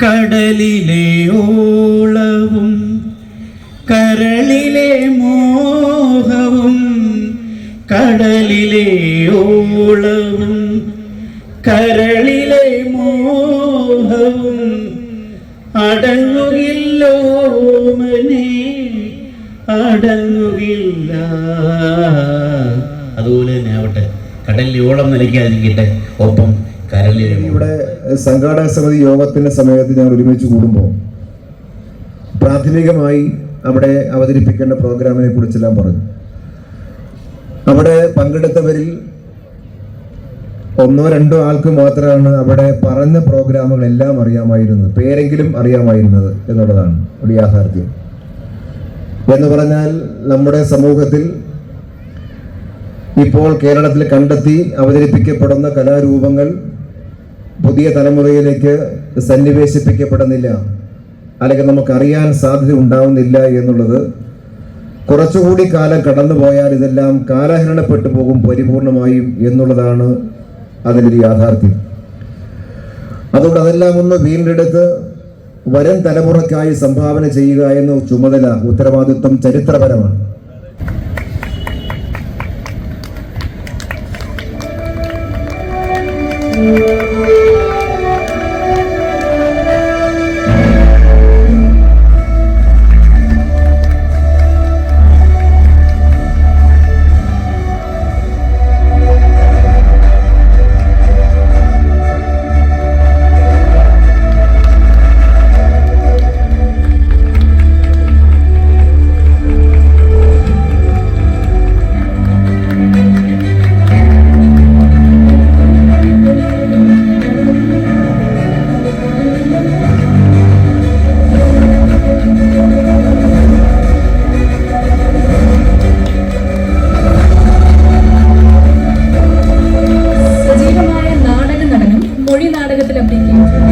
കടലിലെ ഓളവും കരളിലെ മോഹവും, കടലിലെ ഓളവും കരളിലെ മോഹവും അടങ്ങുകില്ലോ മനെ, അടങ്ങുകില്ല. അതുപോലെ തന്നെ ആവട്ടെ, കടലിലെ ഓളം നിലയ്ക്കാതിരിക്കട്ടെ, ഒപ്പം കരളിലെ. ഇവിടെ സംഘാടക സമിതി യോഗത്തിന്റെ സമയത്ത് ഞങ്ങൾ ഒരുമിച്ച് കൂടുമ്പോൾ പ്രാഥമികമായി അവിടെ അവതരിപ്പിക്കേണ്ട പ്രോഗ്രാമിനെ കുറിച്ചെല്ലാം പറഞ്ഞു. അവിടെ പങ്കെടുത്തവരിൽ 1-2 ആൾക്ക് മാത്രമാണ് അവിടെ പറഞ്ഞ പ്രോഗ്രാമുകളെല്ലാം അറിയാമായിരുന്നത്, പേരെങ്കിലും അറിയാമായിരുന്നത് എന്നുള്ളതാണ് ഒരു യാഥാർത്ഥ്യം. എന്ന് പറഞ്ഞാൽ നമ്മുടെ സമൂഹത്തിൽ ഇപ്പോൾ കേരളത്തിൽ കണ്ടെത്തി അവതരിപ്പിക്കപ്പെടുന്ന കലാരൂപങ്ങൾ പുതിയ തലമുറയിലേക്ക് സന്നിവേശിപ്പിക്കപ്പെടുന്നില്ല, അല്ലെങ്കിൽ നമുക്കറിയാൻ സാധ്യത ഉണ്ടാവുന്നില്ല എന്നുള്ളത് കുറച്ചുകൂടി കാലം കടന്നു പോയാൽ ഇതെല്ലാം കാലഹരണപ്പെട്ടു പോകും പരിപൂർണമായും എന്നുള്ളതാണ് അതിലൊരു യാഥാർത്ഥ്യം. അതുകൊണ്ട് അതെല്ലാം ഒന്ന് വീണ്ടെടുത്ത് വരും തലമുറയ്ക്കായി സംഭാവന ചെയ്യുക എന്ന ചുമതല, ഉത്തരവാദിത്വം ചരിത്രപരമാണ്. നാടകത്തിൽ അഭിനയിക്കുകയും